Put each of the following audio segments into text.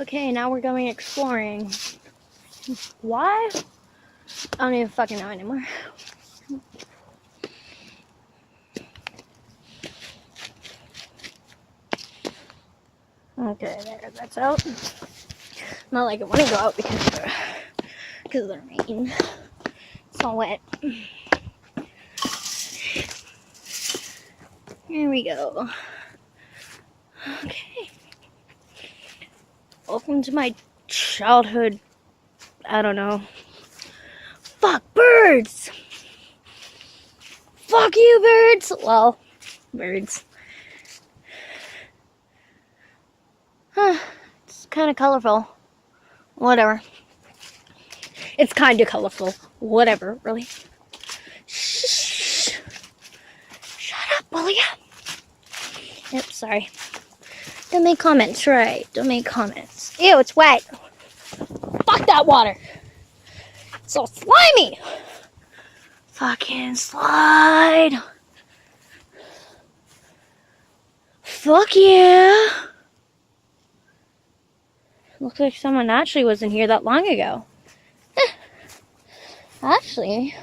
Okay, now we're going exploring. Why? I don't even fucking know anymore. Okay, there, that's out. Not like I want to go out because of the rain. It's all wet. Here we go. Okay. Welcome to my childhood. I don't know. Fuck birds! Fuck you, birds! Well, birds. Huh. It's kind of colorful. Whatever. It's kind of colorful. Whatever, really. Shh. Shut up, will ya? Yep, sorry. Don't make comments, right? Don't make comments. Ew, it's wet. Fuck that water. It's so slimy. Fucking slide. Fuck yeah. Looks like someone actually wasn't here that long ago. Actually,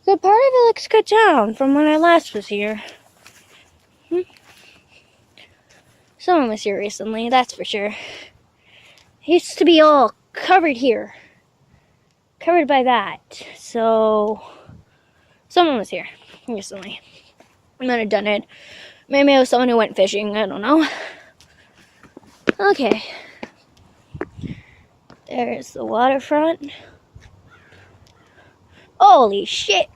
good part of it looks good down from when I last was here. Someone was here recently, that's for sure. It used to be all covered here. Covered by that. So, someone was here recently. I might have done it. Maybe it was someone who went fishing, I don't know. Okay. There's the waterfront. Holy shit.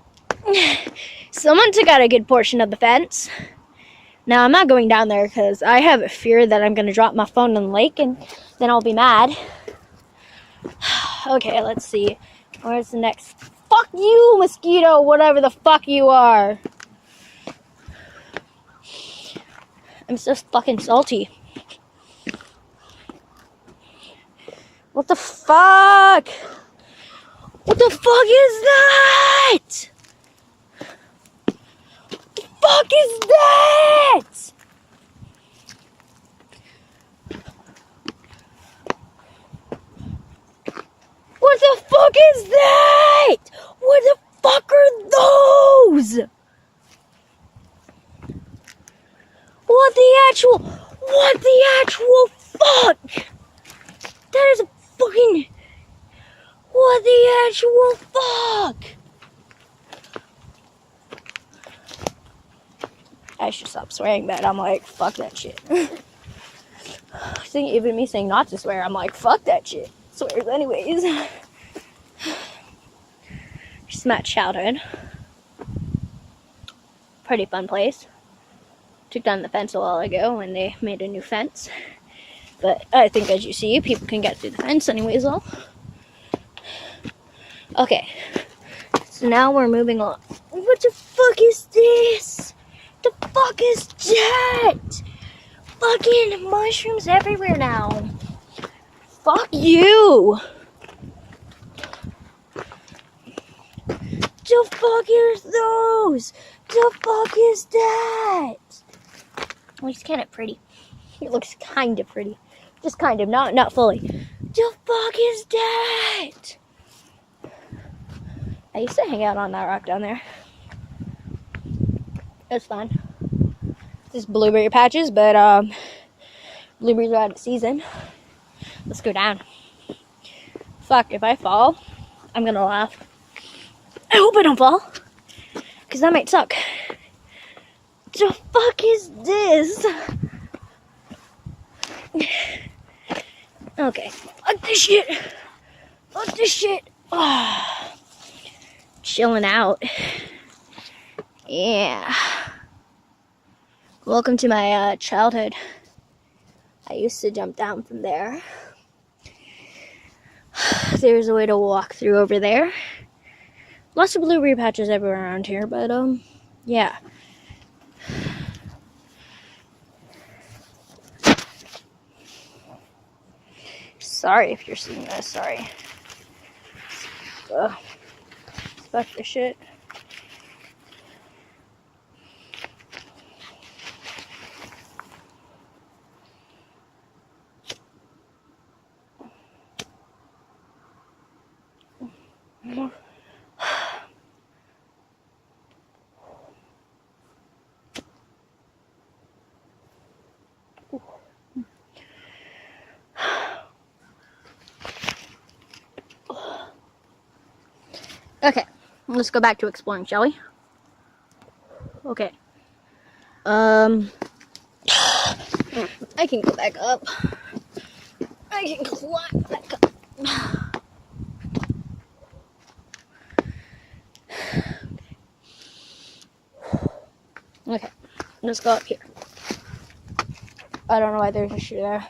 Someone took out a good portion of the fence. Now, I'm not going down there because I have a fear that I'm going to drop my phone in the lake and then I'll be mad. Okay, let's see. Where's the next? Fuck you, mosquito, whatever the fuck you are. I'm so fucking salty. What the fuck? What the fuck is that? What the fuck is that? What the fuck is that? What the fuck are those? What the actual fuck? That is a fucking, what the actual fuck? I should stop swearing, but I'm like, fuck that shit. I think even me saying not to swear, I'm like, fuck that shit. Swears anyways. Just my childhood. Pretty fun place. Took down the fence a while ago when they made a new fence. But I think, as you see, people can get through the fence anyways, though. Okay. So now we're moving on. What the fuck is this? The fuck is that? Fucking mushrooms everywhere now. Fuck you. The fuck is those? The fuck is that? Well, he's kind of pretty. He looks kind of pretty. Just kind of, not fully. The fuck is that? I used to hang out on that rock down there. It was fun. Just blueberry patches, but blueberries are out of season. Let's go down. Fuck, if I fall, I'm gonna laugh. I hope I don't fall, because that might suck. The fuck is this? Okay, fuck this shit. Fuck this shit. Oh, chilling out. Yeah. Welcome to my childhood. I used to jump down from there. There's a way to walk through over there. Lots of blueberry patches everywhere around here, but yeah. Sorry if you're seeing this, sorry. Fuck this shit. Okay, let's go back to exploring, shall we? Okay. I can go back up. I can climb back up. Okay, let's go up here. I don't know why there's a shoe there.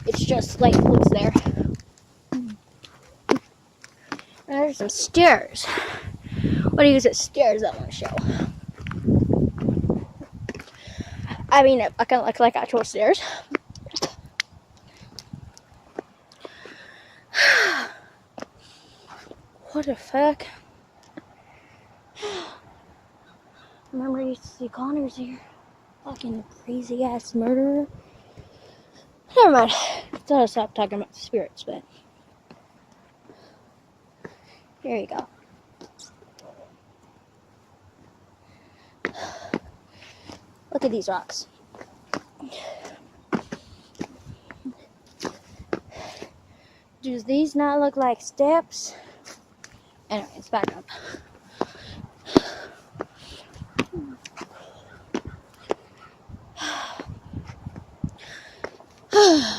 It's just like what's there. There's some stairs. What do you use stairs I want to show? I mean, it kind of look like actual stairs. What the fuck? Remember, I used to see Connors here. Fucking crazy ass murderer. Never mind. I thought I'd stop talking about the spirits, but here you go. Look at these rocks. Do these not look like steps? Anyways, back up.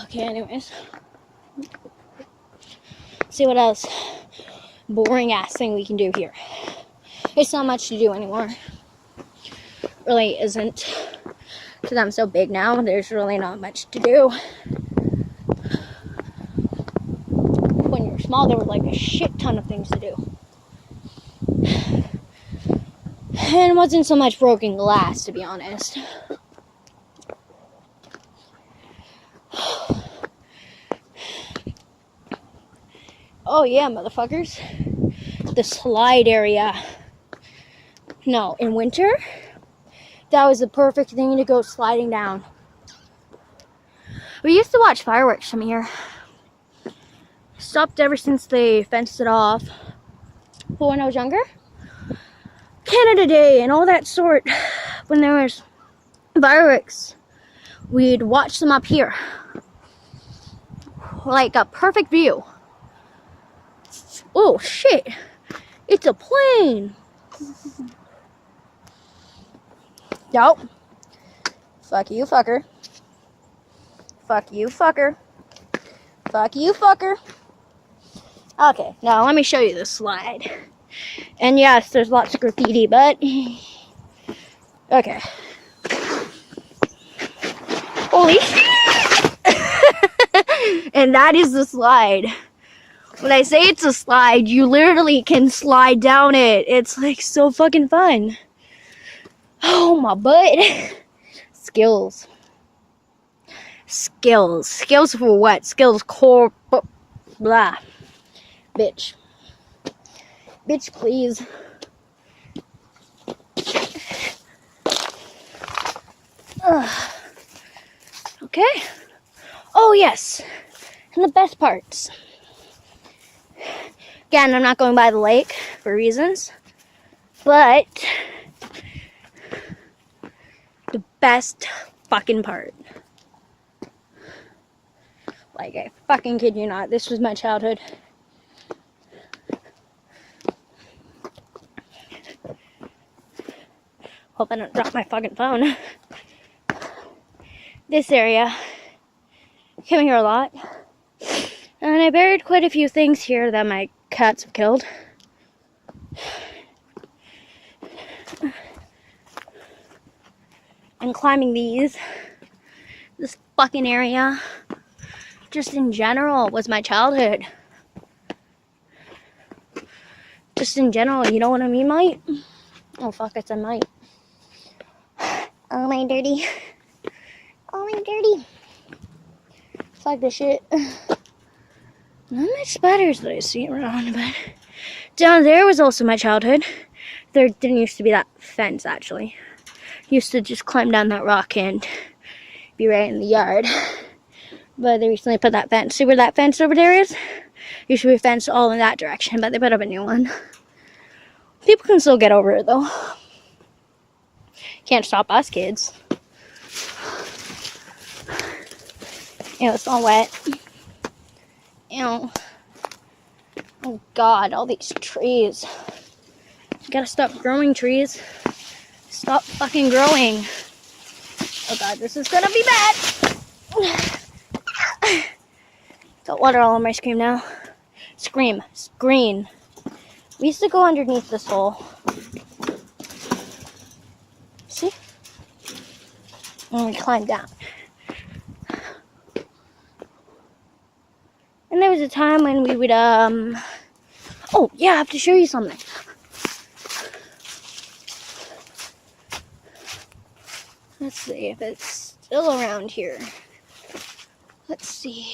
Okay, anyways. See what else boring ass thing we can do here. It's not much to do anymore. Really isn't. Because I'm so big now, there's really not much to do. When you're small, there were like a shit ton of things to do. And it wasn't so much broken glass, to be honest. Oh yeah, motherfuckers. The slide area. No, in winter, that was the perfect thing to go sliding down. We used to watch fireworks from here. Stopped ever since they fenced it off. But when I was younger, Canada Day and all that sort, when there was fireworks, we'd watch them up here. Like a perfect view. Oh shit, it's a plane. Nope. Fuck you, fucker. Fuck you, fucker. Fuck you, fucker. Okay, now let me show you this slide. And yes, there's lots of graffiti, but okay. Holy shit! And that is the slide. When I say it's a slide, you literally can slide down it. It's like so fucking fun. Oh, my butt. Skills. Skills. Skills for what? Skills core. Blah. Bitch. Bitch, please. Okay. Oh, yes. And the best parts. Again, I'm not going by the lake for reasons, but the best fucking part. Like, I fucking kid you not, this was my childhood. Hope I don't drop my fucking phone. This area, I came here a lot, and I buried quite a few things here that my cats have killed. And climbing this fucking area, just in general, was my childhood. Just in general, you know what I mean, mate? Oh fuck, I said mate. Oh my dirty. Oh my dirty. Fuck this shit. Not much spiders that I see around, but down there was also my childhood. There didn't used to be that fence, actually. Used to just climb down that rock and be right in the yard. But they recently put that fence. See where that fence over there is? Used to be a fence all in that direction, but they put up a new one. People can still get over it, though. Can't stop us kids. Ew, it's all wet. Ew. Oh God, all these trees. You gotta stop growing trees. Stop fucking growing. Oh God, this is gonna be bad. Got water all on my screen now. Screen. We used to go underneath this hole. See? And we climbed down. And there was a time when we would, oh, yeah, I have to show you something. Let's see if it's still around here. Let's see.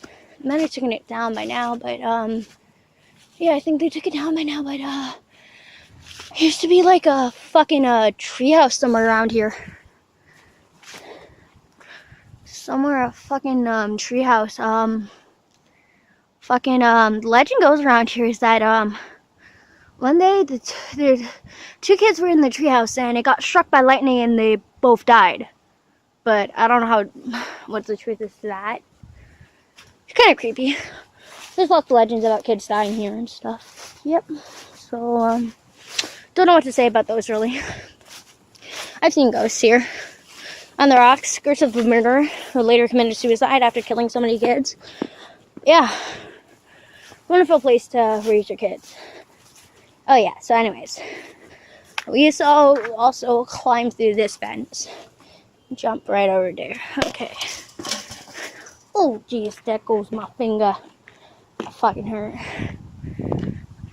I might have taken it down by now, but, yeah, I think they took it down by now, but, there used to be like a fucking, treehouse somewhere around here. Somewhere a fucking treehouse. Legend goes around here is that one day the two kids were in the treehouse and it got struck by lightning and they both died. But I don't know what the truth is to that. It's kind of creepy. There's lots of legends about kids dying here and stuff. Yep. So don't know what to say about those really. I've seen ghosts here. On the rocks, Curse of the Murderer, who later committed suicide after killing so many kids. Yeah. Wonderful place to raise your kids. Oh yeah, so anyways. We used to also climb through this fence. Jump right over there. Okay. Oh jeez, there goes my finger. That fucking hurt.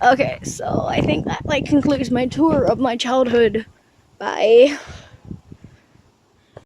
Okay, so I think that concludes my tour of my childhood. Bye.